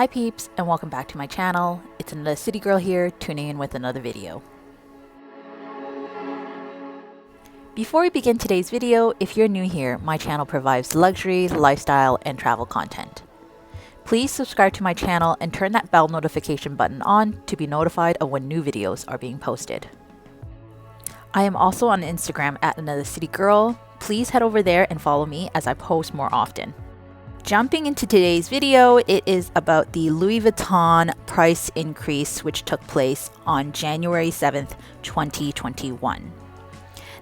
Hi peeps, and welcome back to my channel. It's another city girl here, tuning in with another video. Before we begin today's video, if you're new here, my channel provides luxury, lifestyle, and travel content. Please subscribe to my channel and turn that bell notification button on to be notified of when new videos are being posted. I am also on Instagram at Another City Girl. Please head over there and follow me as I post more often. Jumping into today's video, it is about the Louis Vuitton price increase which took place on January 7th, 2021.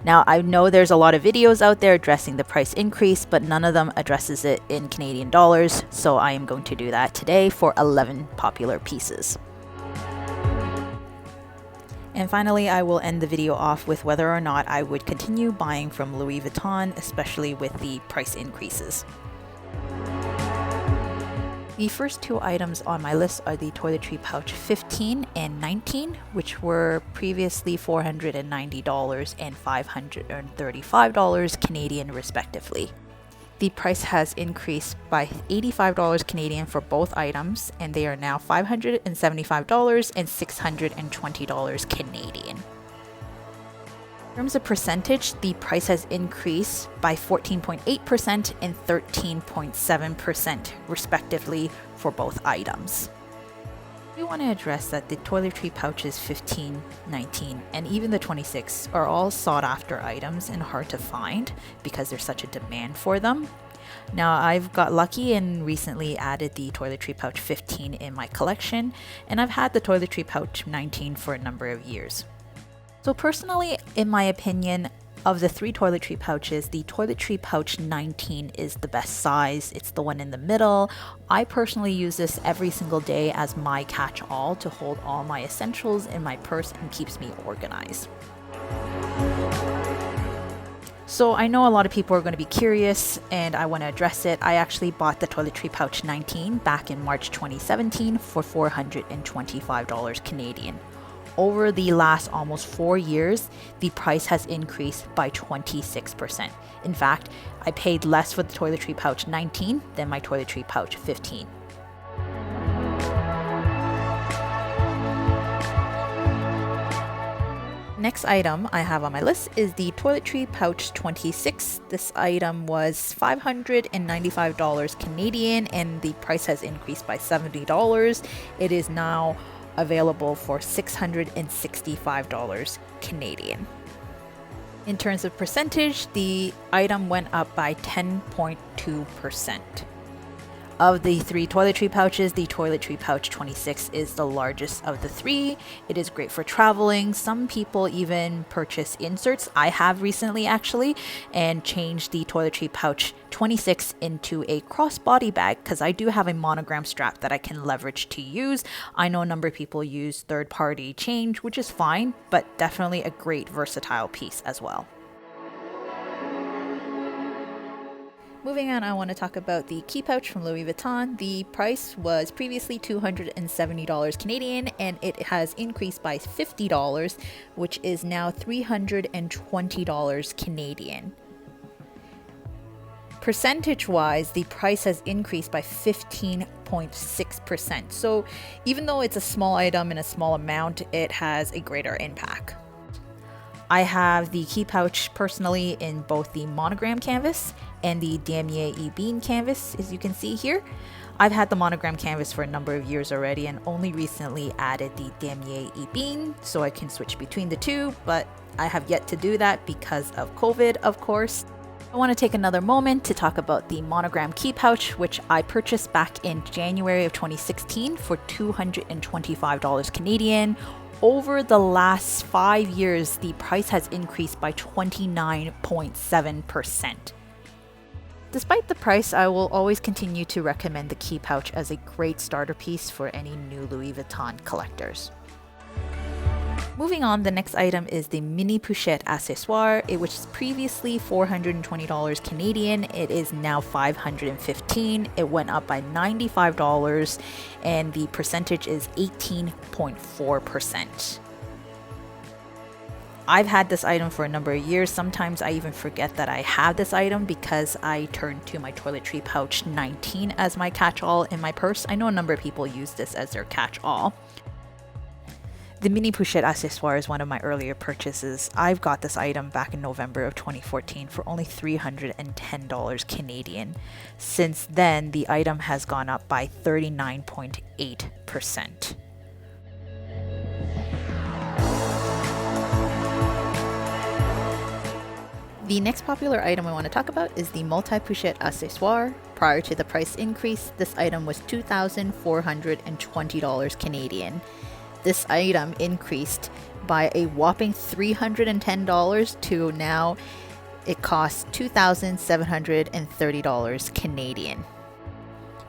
Now, I know there's a lot of videos out there addressing the price increase, but none of them addresses it in Canadian dollars, so I am going to do that today for 11 popular pieces. And finally, I will end the video off with whether or not I would continue buying from Louis Vuitton, especially with the price increases. The first two items on my list are the Toiletry Pouch 15 and 19, which were previously $490 and $535 Canadian respectively. The price has increased by $85 Canadian for both items, and they are now $575 and $620 Canadian. In terms of percentage, the price has increased by 14.8% and 13.7% respectively for both items. We want to address that the toiletry pouches 15, 19, and even the 26 are all sought after items and hard to find because there's such a demand for them. Now, I've got lucky and recently added the toiletry pouch 15 in my collection, and I've had the toiletry pouch 19 for a number of years. So personally, in my opinion, of the three toiletry pouches, the toiletry pouch 19 is the best size. It's the one in the middle. I personally use this every single day as my catch-all to hold all my essentials in my purse and keeps me organized. So I know a lot of people are going to be curious and I want to address it. I actually bought the toiletry pouch 19 back in March 2017 for $425 Canadian. Over the last almost 4 years, the price has increased by 26%. In fact, I paid less for the toiletry pouch 19 than my toiletry pouch 15. Next item I have on my list is the toiletry pouch 26. This item was $595 Canadian and the price has increased by $70. It is now available for $665 Canadian. In terms of percentage, the item went up by 10.2%. Of the three toiletry pouches, the toiletry pouch 26 is the largest of the three. It is great for traveling. Some people even purchase inserts. I have recently actually, and changed the toiletry pouch 26 into a crossbody bag because I do have a monogram strap that I can leverage to use. I know a number of people use third-party change, which is fine, but definitely a great versatile piece as well. Moving on, I want to talk about the key pouch from Louis Vuitton. The price was previously $270 Canadian and it has increased by $50, which is now $320 Canadian. Percentage-wise, the price has increased by 15.6%. So even though it's a small item in a small amount, it has a greater impact. I have the key pouch personally in both the Monogram canvas and the Damier Ebene canvas, as you can see here. I've had the Monogram canvas for a number of years already and only recently added the Damier Ebene so I can switch between the two, but I have yet to do that because of COVID, of course. I want to take another moment to talk about the Monogram Key Pouch, which I purchased back in January of 2016 for $225 Canadian. Over the last 5 years, the price has increased by 29.7%. Despite the price, I will always continue to recommend the key pouch as a great starter piece for any new Louis Vuitton collectors. Moving on, the next item is the mini Pouchette Assessoir, which was previously $420 Canadian. It is now $515. It went up by $95 and the percentage is 18.4%. I've had this item for a number of years. Sometimes I even forget that I have this item because I turn to my Toiletry Pouch 19 as my catch-all in my purse. I know a number of people use this as their catch-all. The mini Pouchette Assessoir is one of my earlier purchases. I've got this item back in November of 2014 for only $310 Canadian. Since then, the item has gone up by 39.8%. The next popular item I want to talk about is the multi-Pouchette Accessoire. Prior to the price increase, this item was $2,420 Canadian. This item increased by a whopping $310 to now it costs $2,730 Canadian.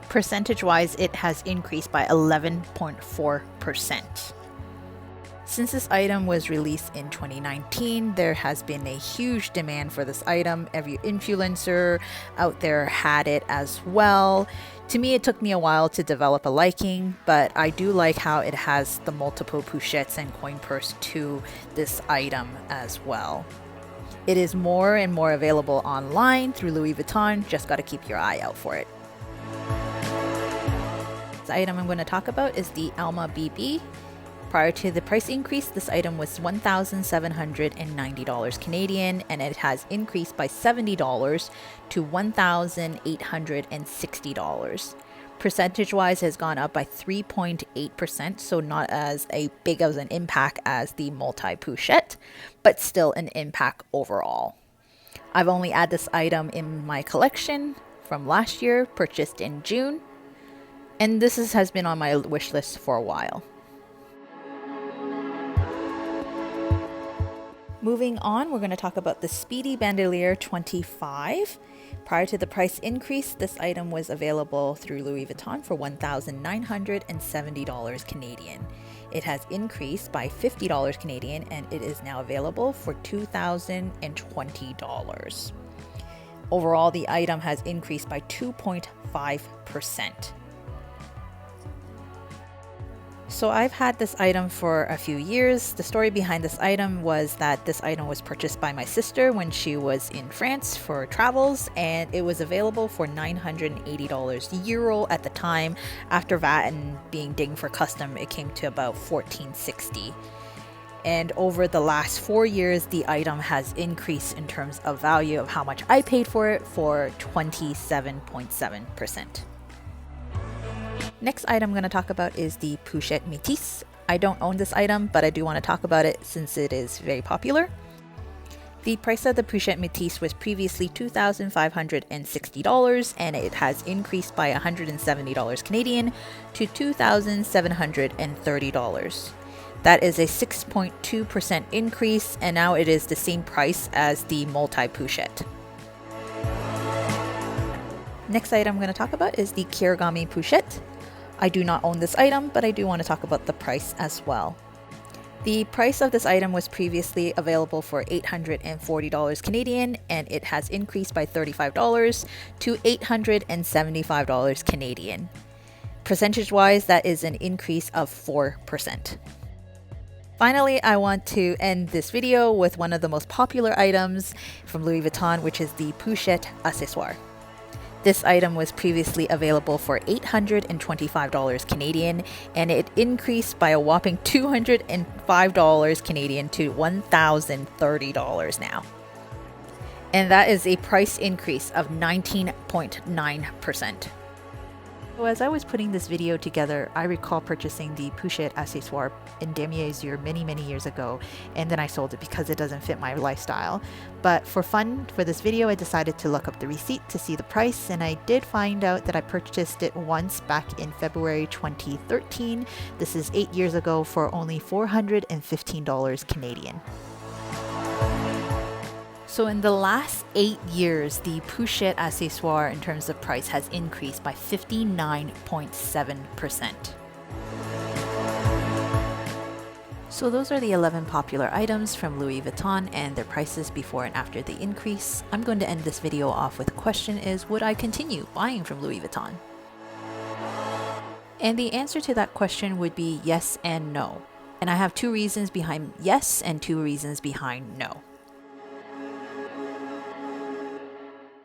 Percentage-wise, it has increased by 11.4%. Since this item was released in 2019, there has been a huge demand for this item. Every influencer out there had it as well. To me, it took me a while to develop a liking, but I do like how it has the multiple pouchettes and coin purse to this item as well. It is more and more available online through Louis Vuitton. Just got to keep your eye out for it. The item I'm going to talk about is the Alma Bb. Prior to the price increase, this item was $1,790 Canadian, and it has increased by $70 to $1,860. Percentage-wise, has gone up by 3.8%, so not as big of an impact as the multi-Pouchette, but still an impact overall. I've only added this item in my collection from last year, purchased in June, and this has been on my wish list for a while. Moving on, we're going to talk about the Speedy Bandolier 25. Prior to the price increase, this item was available through Louis Vuitton for $1,970 Canadian. It has increased by $50 Canadian, and it is now available for $2,020. Overall, the item has increased by 2.5%. So I've had this item for a few years. The story behind this item was that this item was purchased by my sister when she was in France for travels, and it was available for $980 euro at the time. After VAT and being dinged for custom, it came to about $1,460. And over the last 4 years, the item has increased in terms of value of how much I paid for it for 27.7%. Next item I'm going to talk about is the Pouchette Metis. I don't own this item, but I do want to talk about it since it is very popular. The price of the Pouchette Metis was previously $2,560, and it has increased by $170 Canadian to $2,730. That is a 6.2% increase, and now it is the same price as the multi-Pouchette. Next item I'm going to talk about is the Kirigami Pouchette. I do not own this item, but I do want to talk about the price as well. The price of this item was previously available for $840 Canadian, and it has increased by $35 to $875 Canadian. Percentage-wise, that is an increase of 4%. Finally, I want to end this video with one of the most popular items from Louis Vuitton, which is the Pouchette Accessoire. This item was previously available for $825 Canadian, and it increased by a whopping $205 Canadian to $1,030 now. And that is a price increase of 19.9%. So as I was putting this video together, I recall purchasing the Pouchette Accessoire in demi-mesure many years ago, and then I sold it because it doesn't fit my lifestyle. But for fun, for this video, I decided to look up the receipt to see the price, and I did find out that I purchased it once back in February 2013. This is 8 years ago for only $415 Canadian. So in the last 8 years, the Pouchette Accessoire in terms of price has increased by 59.7%. So those are the 11 popular items from Louis Vuitton and their prices before and after the increase. I'm going to end this video off with the question is, would I continue buying from Louis Vuitton? And the answer to that question would be yes and no. And I have 2 reasons behind yes and 2 reasons behind no.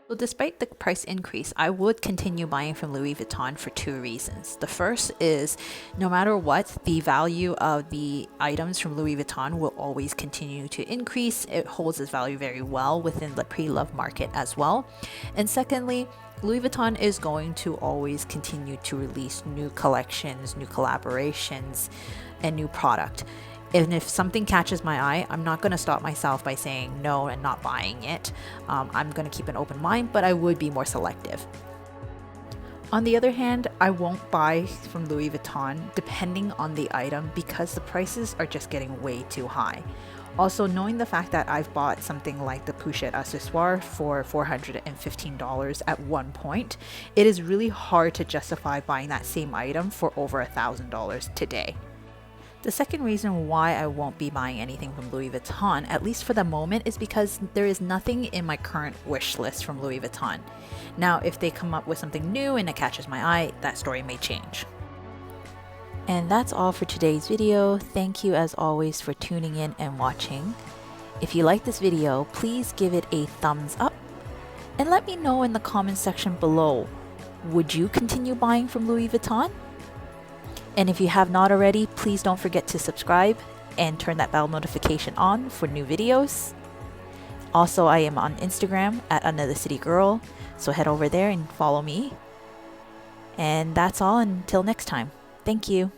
So despite the price increase, I would continue buying from Louis Vuitton for 2 reasons. The first is no matter what, the value of the items from Louis Vuitton will always continue to increase. It holds its value very well within the pre-loved market as well. And secondly, Louis Vuitton is going to always continue to release new collections, new collaborations, and new product. And if something catches my eye, I'm not going to stop myself by saying no and not buying it. I'm going to keep an open mind, but I would be more selective. On the other hand, I won't buy from Louis Vuitton depending on the item because the prices are just getting way too high. Also, knowing the fact that I've bought something like the Pouchette Assessoir for $415 at one point, it is really hard to justify buying that same item for over $1,000 today. The second reason why I won't be buying anything from Louis Vuitton, at least for the moment, is because there is nothing in my current wish list from Louis Vuitton. Now, if they come up with something new and it catches my eye, that story may change. And that's all for today's video. Thank you as always for tuning in and watching. If you like this video, please give it a thumbs up and let me know in the comments section below, would you continue buying from Louis Vuitton? And if you have not already, please don't forget to subscribe and turn that bell notification on for new videos. Also, I am on Instagram at Another City Girl, so head over there and follow me. And that's all until next time. Thank you.